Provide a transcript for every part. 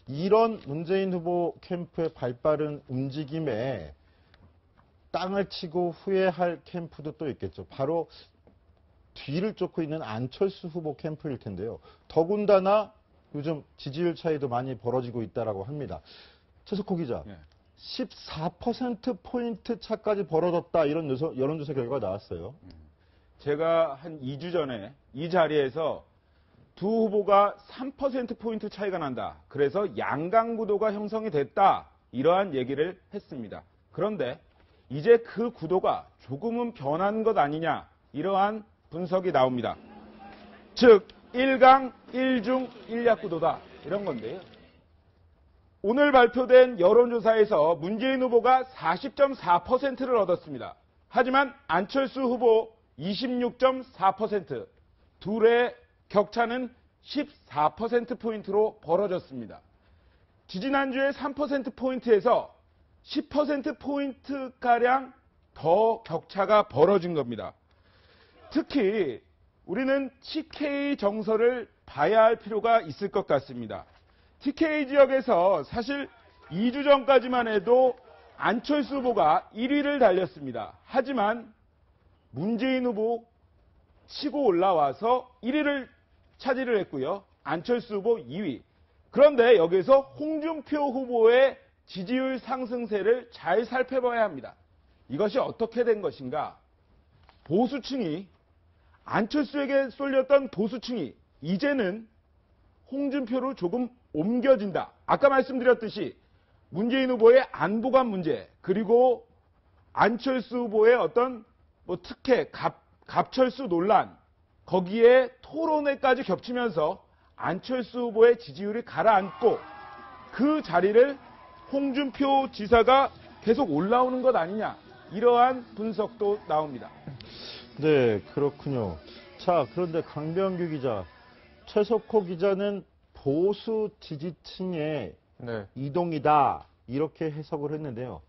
이런 문재인 후보 캠프의 발빠른 움직임에 땅을 치고 후회할 캠프도 또 있겠죠. 바로 뒤를 쫓고 있는 안철수 후보 캠프일 텐데요. 더군다나 요즘 지지율 차이도 많이 벌어지고 있다고 합니다. 최석호 기자, 14%포인트 차까지 벌어졌다 이런 여론조사 결과가 나왔어요. 제가 한 2주 전에 이 자리에서 두 후보가 3%포인트 차이가 난다. 그래서 양강 구도가 형성이 됐다. 이러한 얘기를 했습니다. 그런데 이제 그 구도가 조금은 변한 것 아니냐. 이러한 분석이 나옵니다. 즉 1강 1중 1약 구도다. 이런 건데요. 오늘 발표된 여론조사에서 문재인 후보가 40.4%를 얻었습니다. 하지만 안철수 후보 26.4%, 둘의 격차는 14%포인트로 벌어졌습니다. 지지난주에 3%포인트에서 10%포인트가량 더 격차가 벌어진 겁니다. 특히 우리는 TK 정서를 봐야 할 필요가 있을 것 같습니다. TK 지역에서 사실 2주 전까지만 해도 안철수 후보가 1위를 달렸습니다. 하지만 문재인 후보 치고 올라와서 1위를 차지를 했고요. 안철수 후보 2위. 그런데 여기서 홍준표 후보의 지지율 상승세를 잘 살펴봐야 합니다. 이것이 어떻게 된 것인가? 보수층이 안철수에게 쏠렸던 보수층이 이제는 홍준표로 조금 옮겨진다. 아까 말씀드렸듯이 문재인 후보의 안보관 문제 그리고 안철수 후보의 어떤 특혜, 갑철수 논란 거기에 토론회까지 겹치면서 안철수 후보의 지지율이 가라앉고 그 자리를 홍준표 지사가 계속 올라오는 것 아니냐 이러한 분석도 나옵니다. 네, 그렇군요. 자, 그런데 강병규 기자, 최석호 기자는 보수 지지층의 이동이다 이렇게 해석을 했는데요.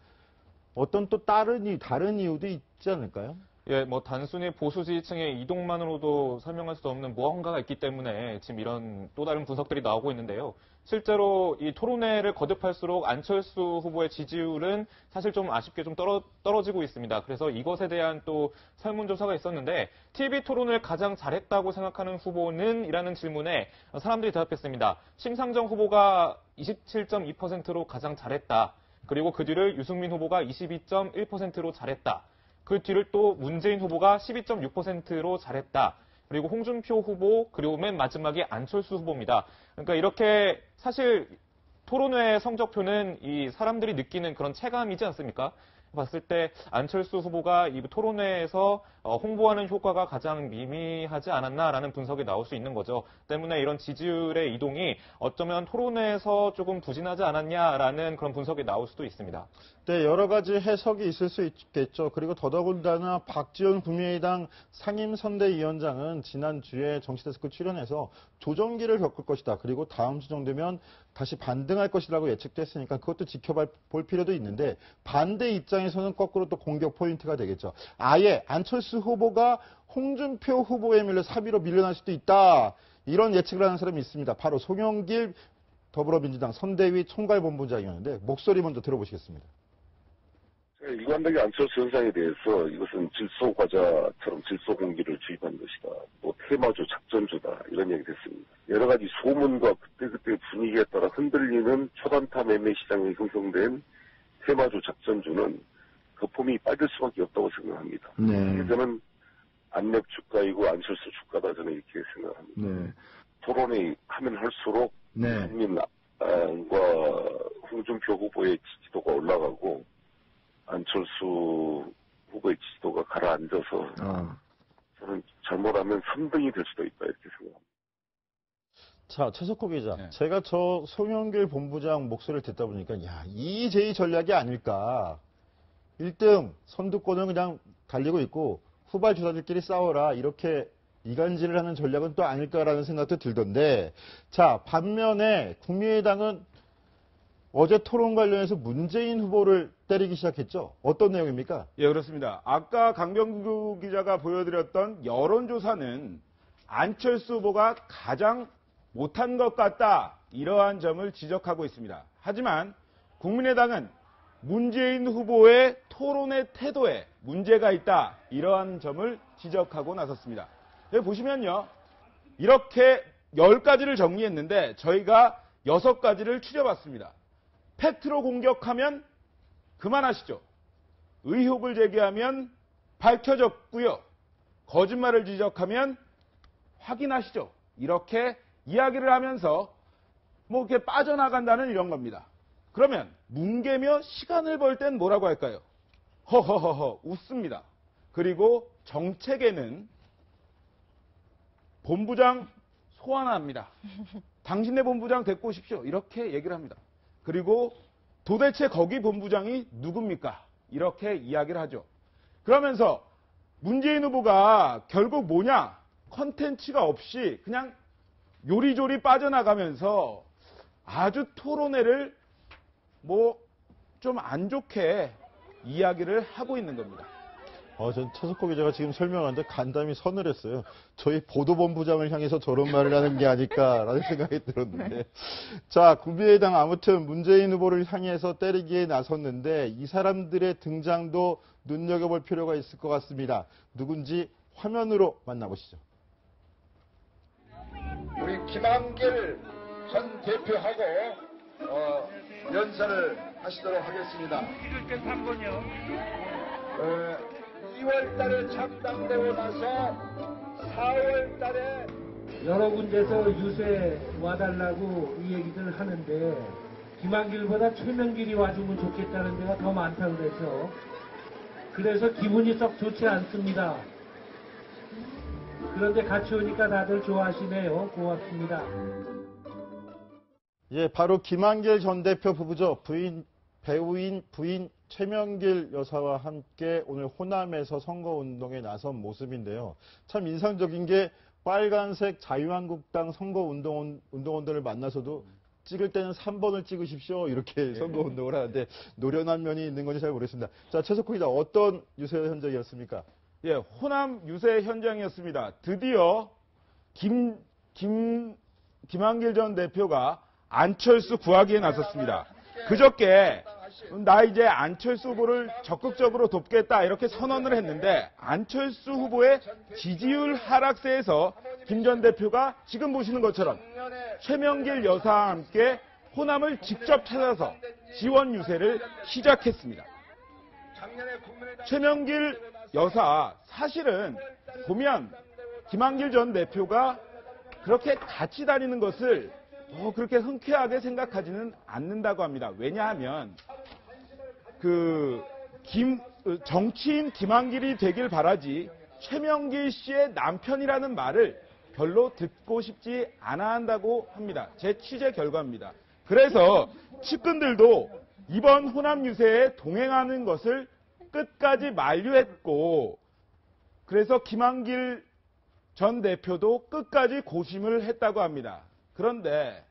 어떤 또 다른 이유도 있지 않을까요? 예, 단순히 보수 지지층의 이동만으로도 설명할 수 없는 무언가가 있기 때문에 지금 이런 또 다른 분석들이 나오고 있는데요. 실제로 이 토론회를 거듭할수록 안철수 후보의 지지율은 사실 좀 아쉽게 좀 떨어지고 있습니다. 그래서 이것에 대한 또 설문조사가 있었는데 TV 토론을 가장 잘했다고 생각하는 후보는? 이라는 질문에 사람들이 대답했습니다. 심상정 후보가 27.2%로 가장 잘했다. 그리고 그 뒤를 유승민 후보가 22.1%로 잘했다. 그 뒤를 또 문재인 후보가 12.6%로 잘했다. 그리고 홍준표 후보, 그리고 맨 마지막에 안철수 후보입니다. 그러니까 이렇게 사실 토론회 성적표는 이 사람들이 느끼는 그런 체감이지 않습니까? 봤을 때 안철수 후보가 이 토론회에서 홍보하는 효과가 가장 미미하지 않았나라는 분석이 나올 수 있는 거죠. 때문에 이런 지지율의 이동이 어쩌면 토론회에서 조금 부진하지 않았냐라는 그런 분석이 나올 수도 있습니다. 네, 여러 가지 해석이 있을 수 있겠죠. 그리고 더더군다나 박지원 국민의당 상임선대위원장은 지난주에 정치데스크 출연해서 조정기를 겪을 것이다. 그리고 다음 주 정도면 다시 반등할 것이라고 예측됐으니까 그것도 지켜볼 필요도 있는데 반대 입장에서는 거꾸로 또 공격 포인트가 되겠죠. 아예 안철수 후보가 홍준표 후보에 밀려 사비로 밀려날 수도 있다. 이런 예측을 하는 사람이 있습니다. 바로 송영길 더불어민주당 선대위 총괄본부장이었는데 목소리 먼저 들어보시겠습니다. 일관되게 안철수 현상에 대해서 이것은 질소과자처럼 질소공기를 주입한 것이다. 테마주, 작전주다. 이런 얘기 됐습니다. 여러 가지 소문과 그때그때 분위기에 따라 흔들리는 초단타 매매 시장에 형성된 테마주, 작전주는 거품이 빠질 수밖에 없다고 생각합니다. 네. 저는 안랩 주가이고 안철수 주가다 저는 이렇게 생각합니다. 네. 토론회 하면 할수록 국민과 홍준표 후보의 지지도가 올라가고 안철수 후보의 지지도가 가라앉아서 저는 잘못하면 3등이 될 수도 있다 이렇게 생각합니다. 자, 최석호 기자. 제가 저 송영길 본부장 목소리를 듣다 보니까 이 제2 전략이 아닐까. 1등 선두권은 그냥 달리고 있고 후발 주자들끼리 싸워라 이렇게 이간질을 하는 전략은 또 아닐까라는 생각도 들던데 자, 반면에 국민의당은 어제 토론 관련해서 문재인 후보를 때리기 시작했죠. 어떤 내용입니까? 예, 그렇습니다. 아까 강병규 기자가 보여드렸던 여론조사는 안철수 후보가 가장 못한 것 같다. 이러한 점을 지적하고 있습니다. 하지만 국민의당은 문재인 후보의 토론의 태도에 문제가 있다, 이러한 점을 지적하고 나섰습니다. 여기 보시면요, 이렇게 10가지를 정리했는데 저희가 6가지를 추려봤습니다. 팩트로 공격하면 그만하시죠. 의혹을 제기하면 밝혀졌고요. 거짓말을 지적하면 확인하시죠. 이렇게 이야기를 하면서 뭐 이렇게 빠져나간다는 이런 겁니다. 그러면 뭉개며 시간을 벌 땐 뭐라고 할까요? 허허허허 웃습니다. 그리고 정책에는 본부장 소환합니다. 당신네 본부장 데리고 오십시오. 이렇게 얘기를 합니다. 그리고 도대체 거기 본부장이 누굽니까? 이렇게 이야기를 하죠. 그러면서 문재인 후보가 결국 뭐냐? 컨텐츠가 없이 그냥 요리조리 빠져나가면서 아주 토론회를 뭐 좀 안 좋게 이야기를 하고 있는 겁니다. 전 최석호 기자가 지금 설명하는데 간담이 서늘했어요. 저희 보도본부장을 향해서 저런 말을 하는 게 아닐까라는 생각이 들었는데. 자, 국민의당 아무튼 문재인 후보를 향해서 때리기에 나섰는데 이 사람들의 등장도 눈여겨볼 필요가 있을 것 같습니다. 누군지 화면으로 만나보시죠. 우리 김한길 전 대표하고 연설을 하시도록 하겠습니다. 2월 달에 창당되고 나서 4월 달에 여러 군데서 유세 와달라고 이 얘기들 하는데 김한길보다 최명길이 와주면 좋겠다는 데가 더 많다 그래서 기분이 썩 좋지 않습니다. 그런데 같이 오니까 다들 좋아하시네요. 고맙습니다. 예, 바로 김한길 전 대표 부부죠. 배우인 부인 최명길 여사와 함께 오늘 호남에서 선거운동에 나선 모습인데요. 참 인상적인 게 빨간색 자유한국당 선거운동원들을 만나서도 찍을 때는 3번을 찍으십시오. 이렇게 선거운동을 하는데 노련한 면이 있는 건지 잘 모르겠습니다. 자, 최석호 기자, 어떤 유세 현장이었습니까? 예, 호남 유세 현장이었습니다. 드디어 김한길 전 대표가 안철수 구하기에 나섰습니다. 그저께 나 이제 안철수 후보를 적극적으로 돕겠다 이렇게 선언을 했는데 안철수 후보의 지지율 하락세에서 김 전 대표가 지금 보시는 것처럼 최명길 여사와 함께 호남을 직접 찾아서 지원 유세를 시작했습니다. 최명길 여사, 사실은 보면 김한길 전 대표가 그렇게 같이 다니는 것을 그렇게 흔쾌하게 생각하지는 않는다고 합니다. 왜냐하면 정치인 김한길이 되길 바라지 최명길 씨의 남편이라는 말을 별로 듣고 싶지 않아 한다고 합니다. 제 취재 결과입니다. 그래서 측근들도 이번 호남 유세에 동행하는 것을 끝까지 만류했고, 그래서 김한길 전 대표도 끝까지 고심을 했다고 합니다. 그런데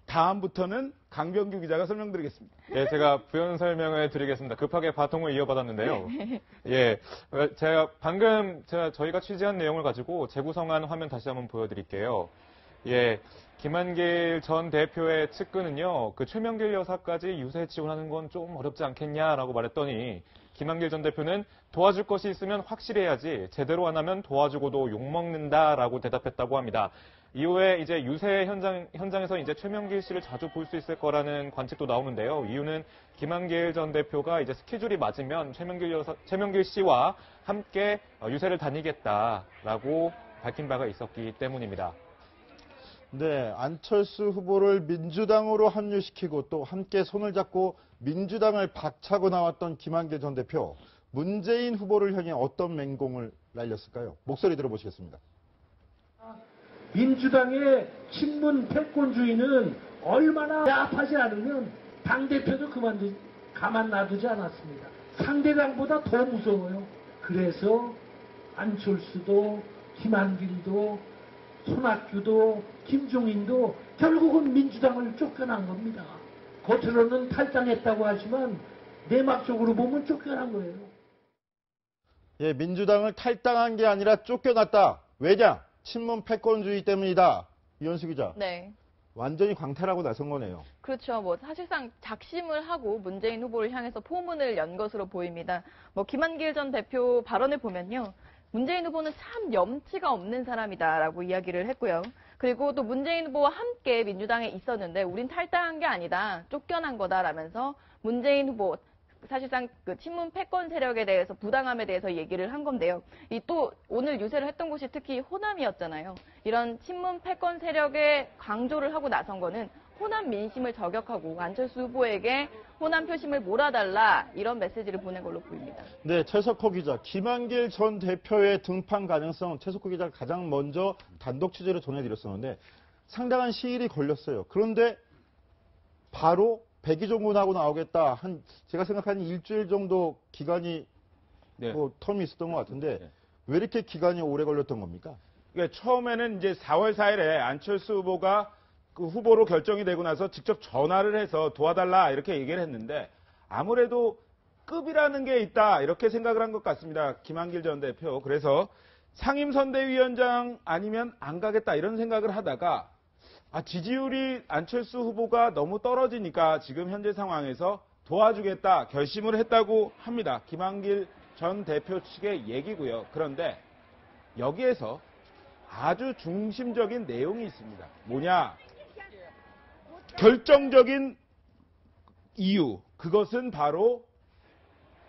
다음부터는 강병규 기자가 설명드리겠습니다. 예, 제가 부연 설명을 드리겠습니다. 급하게 바통을 이어받았는데요. 예, 저희가 취재한 내용을 가지고 재구성한 화면 다시 한번 보여드릴게요. 예, 김한길 전 대표의 측근은요, 그 최명길 여사까지 유세 지원하는 건 좀 어렵지 않겠냐라고 말했더니 김한길 전 대표는 도와줄 것이 있으면 확실해야지 제대로 안 하면 도와주고도 욕먹는다라고 대답했다고 합니다. 이후에 이제 유세 현장에서 이제 최명길 씨를 자주 볼 수 있을 거라는 관측도 나오는데요. 이유는 김한길 전 대표가 이제 스케줄이 맞으면 최명길 씨와 함께 유세를 다니겠다라고 밝힌 바가 있었기 때문입니다. 네, 안철수 후보를 민주당으로 합류시키고 또 함께 손을 잡고 민주당을 박차고 나왔던 김한길 전 대표. 문재인 후보를 향해 어떤 맹공을 날렸을까요? 목소리 들어보시겠습니다. 민주당의 친문 패권주의는 얼마나 아파하지 않으면 당대표도 가만 놔두지 않았습니다. 상대당보다 더 무서워요. 그래서 안철수도 김한길도 손학규도 김종인도 결국은 민주당을 쫓겨난 겁니다. 겉으로는 탈당했다고 하지만 내막적으로 보면 쫓겨난 거예요. 예, 민주당을 탈당한 게 아니라 쫓겨났다. 왜냐? 친문 패권주의 때문이다. 이현수 기자. 네. 완전히 광탈하고 나선 거네요. 그렇죠. 뭐 사실상 작심을 하고 문재인 후보를 향해서 포문을 연 것으로 보입니다. 뭐 김한길 전 대표 발언을 보면요. 문재인 후보는 참 염치가 없는 사람이다라고 이야기를 했고요. 그리고 또 문재인 후보와 함께 민주당에 있었는데 우린 탈당한 게 아니다. 쫓겨난 거다라면서 문재인 후보 사실상 그 친문 패권 세력에 대해서 부당함에 대해서 얘기를 한 건데요. 이 또 오늘 유세를 했던 곳이 특히 호남이었잖아요. 이런 친문 패권 세력에 강조를 하고 나선 거는 호남 민심을 저격하고 안철수 후보에게 호남 표심을 몰아달라 이런 메시지를 보낸 걸로 보입니다. 네, 최석호 기자. 김한길 전 대표의 등판 가능성 최석호 기자가 가장 먼저 단독 취재로 전해드렸었는데 상당한 시일이 걸렸어요. 그런데 바로 백의종군하고 나오겠다. 제가 생각하는 일주일 정도 기간이 네. 뭐 텀이 있었던 것 같은데 네. 왜 이렇게 기간이 오래 걸렸던 겁니까? 그러니까 처음에는 이제 4월 4일에 안철수 후보가 그 후보로 결정이 되고 나서 직접 전화를 해서 도와달라 이렇게 얘기를 했는데 아무래도 급이라는 게 있다 이렇게 생각을 한 것 같습니다. 김한길 전 대표. 그래서 상임선대위원장 아니면 안 가겠다 이런 생각을 하다가 지지율이 안철수 후보가 너무 떨어지니까 지금 현재 상황에서 도와주겠다 결심을 했다고 합니다. 김한길 전 대표 측의 얘기고요. 그런데 여기에서 아주 중심적인 내용이 있습니다. 뭐냐? 결정적인 이유. 그것은 바로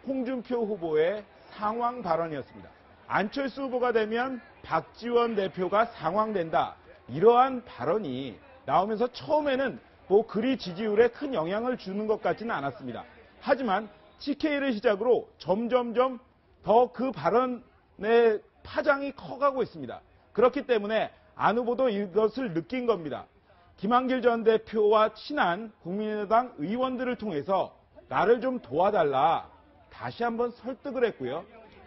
홍준표 후보의 상황 발언이었습니다. 안철수 후보가 되면 박지원 대표가 상황된다. 이러한 발언이 나오면서 처음에는 뭐 그리 지지율에 큰 영향을 주는 것 같지는 않았습니다. 하지만 CK를 시작으로 점점점 더 그 발언의 파장이 커가고 있습니다. 그렇기 때문에 안 후보도 이것을 느낀 겁니다. 김한길 전 대표와 친한 국민의당 의원들을 통해서 나를 좀 도와달라 다시 한번 설득을 했고요.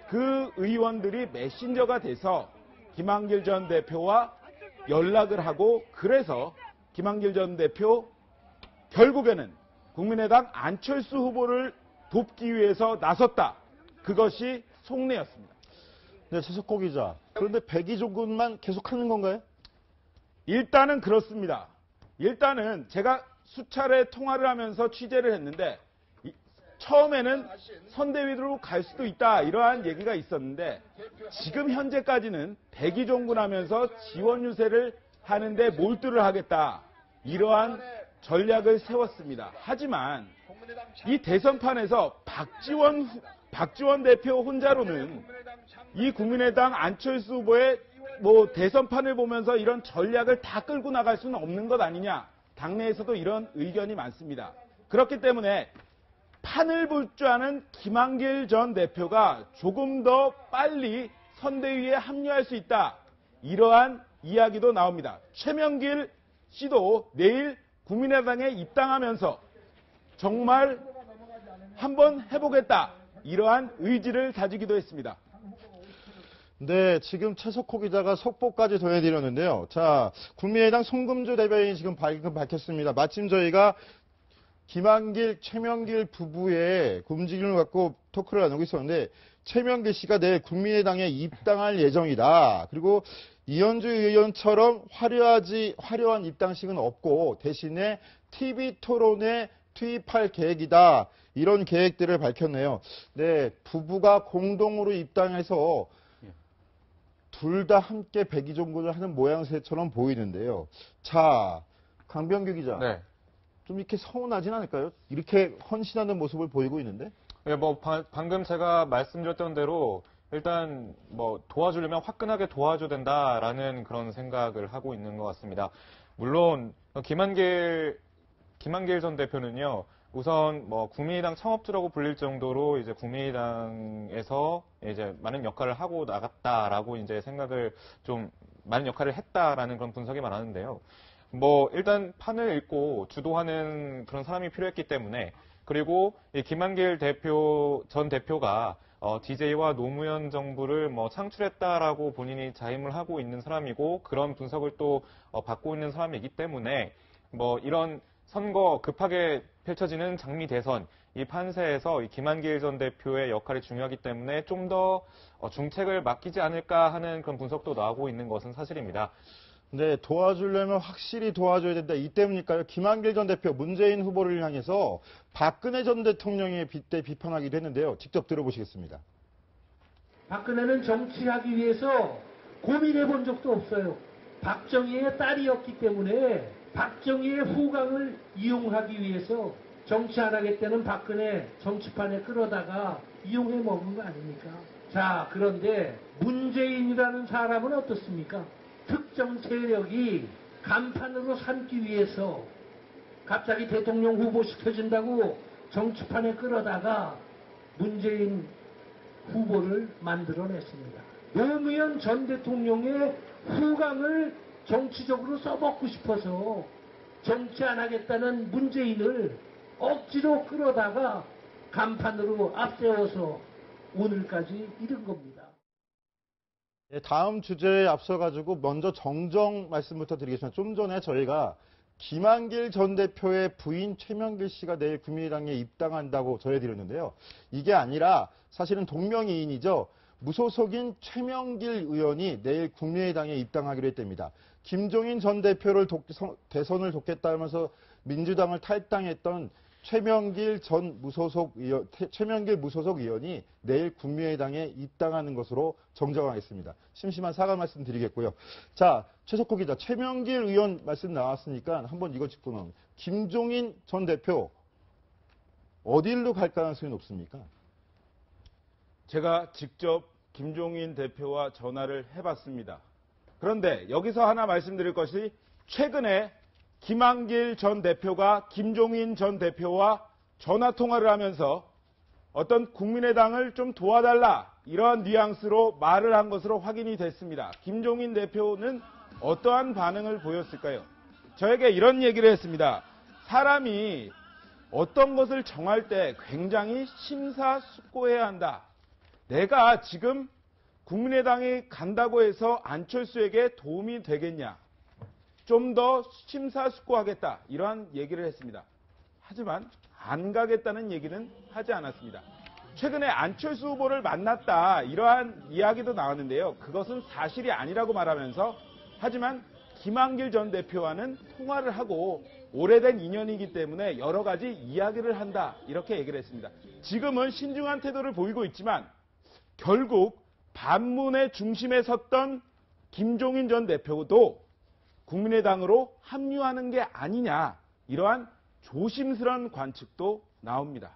그 의원들이 메신저가 돼서 김한길 전 대표와 연락을 하고 그래서 김한길 전 대표 결국에는 국민의당 안철수 후보를 돕기 위해서 나섰다. 그것이 속내였습니다. 네, 최석호 기자. 그런데 백의종군만 계속하는 건가요? 일단은 그렇습니다. 일단은 제가 수차례 통화를 하면서 취재를 했는데 처음에는 선대위로 갈 수도 있다 이러한 얘기가 있었는데 지금 현재까지는 백의종군하면서 지원 유세를 하는데 몰두를 하겠다 이러한 전략을 세웠습니다. 하지만 이 대선판에서 박지원 대표 혼자로는 이 국민의당 안철수 후보의 뭐 대선판을 보면서 이런 전략을 다 끌고 나갈 수는 없는 것 아니냐. 당내에서도 이런 의견이 많습니다. 그렇기 때문에 판을 볼 줄 아는 김한길 전 대표가 조금 더 빨리 선대위에 합류할 수 있다. 이러한 이야기도 나옵니다. 최명길 씨도 내일 국민의당에 입당하면서 정말 한번 해보겠다. 이러한 의지를 다지기도 했습니다. 네, 지금 최석호 기자가 속보까지 전해드렸는데요. 자, 국민의당 송금주 대변인이 지금 밝혔습니다. 마침 저희가 김한길, 최명길 부부의 움직임을 갖고 토크를 나누고 있었는데 최명길 씨가 내일 국민의당에 입당할 예정이다. 그리고 이현주 의원처럼 화려한 입당식은 없고 대신에 TV 토론에 투입할 계획이다. 이런 계획들을 밝혔네요. 네, 부부가 공동으로 입당해서 둘 다 함께 백의종군을 하는 모양새처럼 보이는데요. 자, 강병규 기자. 네. 좀 이렇게 서운하진 않을까요? 이렇게 헌신하는 모습을 보이고 있는데? 네, 뭐 방금 제가 말씀드렸던 대로 일단 뭐 도와주려면 화끈하게 도와줘야 된다라는 그런 생각을 하고 있는 것 같습니다. 물론 김한길 전 대표는요. 우선 뭐 국민의당 창업주라고 불릴 정도로 이제 국민의당에서 이제 많은 역할을 하고 나갔다라고 이제 생각을 좀 많은 역할을 했다라는 그런 분석이 많았는데요. 뭐 일단 판을 읽고 주도하는 그런 사람이 필요했기 때문에 그리고 이 김한길 전 대표가 DJ와 노무현 정부를 뭐 창출했다라고 본인이 자임을 하고 있는 사람이고 그런 분석을 또 받고 있는 사람이기 때문에 뭐 이런 선거 급하게 펼쳐지는 장미 대선 이 판세에서 이 김한길 전 대표의 역할이 중요하기 때문에 좀 더 중책을 맡기지 않을까 하는 그런 분석도 나오고 있는 것은 사실입니다. 네, 도와주려면 확실히 도와줘야 된다. 이 때문일까요? 김한길 전 대표, 문재인 후보를 향해서 박근혜 전 대통령의 빗대 비판하기도 했는데요. 직접 들어보시겠습니다. 박근혜는 정치하기 위해서 고민해 본 적도 없어요. 박정희의 딸이었기 때문에 박정희의 후광을 이용하기 위해서 정치 안 하겠다는 박근혜 정치판에 끌어다가 이용해 먹은 거 아닙니까? 자, 그런데 문재인이라는 사람은 어떻습니까? 특정 세력이 간판으로 삼기 위해서 갑자기 대통령 후보 시켜준다고 정치판에 끌어다가 문재인 후보를 만들어냈습니다. 노무현 전 대통령의 후광을 정치적으로 써먹고 싶어서 정치 안 하겠다는 문재인을 억지로 끌어다가 간판으로 앞세워서 오늘까지 이른 겁니다. 네, 다음 주제에 앞서가지고 먼저 정정 말씀부터 드리겠습니다. 좀 전에 저희가 김한길 전 대표의 부인 최명길 씨가 내일 국민의당에 입당한다고 전해드렸는데요. 이게 아니라 사실은 동명이인이죠. 무소속인 최명길 의원이 내일 국민의당에 입당하기로 했답니다. 김종인 전 대표를 대선을 돕겠다면서 민주당을 탈당했던 최명길 무소속 의원이 내일 국민의당에 입당하는 것으로 정정하겠습니다. 심심한 사과 말씀 드리겠고요. 자, 최석호 기자, 최명길 의원 말씀 나왔으니까 한번 이거 짚고는 김종인 전 대표 어디로 갈 가능성이 높습니까? 제가 직접 김종인 대표와 전화를 해봤습니다. 그런데 여기서 하나 말씀드릴 것이 최근에 김한길 전 대표가 김종인 전 대표와 전화 통화를 하면서 어떤 국민의당을 좀 도와달라 이러한 뉘앙스로 말을 한 것으로 확인이 됐습니다. 김종인 대표는 어떠한 반응을 보였을까요? 저에게 이런 얘기를 했습니다. 사람이 어떤 것을 정할 때 굉장히 심사숙고해야 한다. 내가 지금 국민의당에 간다고 해서 안철수에게 도움이 되겠냐? 좀 더 심사숙고하겠다. 이러한 얘기를 했습니다. 하지만 안 가겠다는 얘기는 하지 않았습니다. 최근에 안철수 후보를 만났다. 이러한 이야기도 나왔는데요. 그것은 사실이 아니라고 말하면서 하지만 김한길 전 대표와는 통화를 하고 오래된 인연이기 때문에 여러 가지 이야기를 한다. 이렇게 얘기를 했습니다. 지금은 신중한 태도를 보이고 있지만 결국 반문의 중심에 섰던 김종인 전 대표도 국민의당으로 합류하는 게 아니냐 이러한 조심스러운 관측도 나옵니다.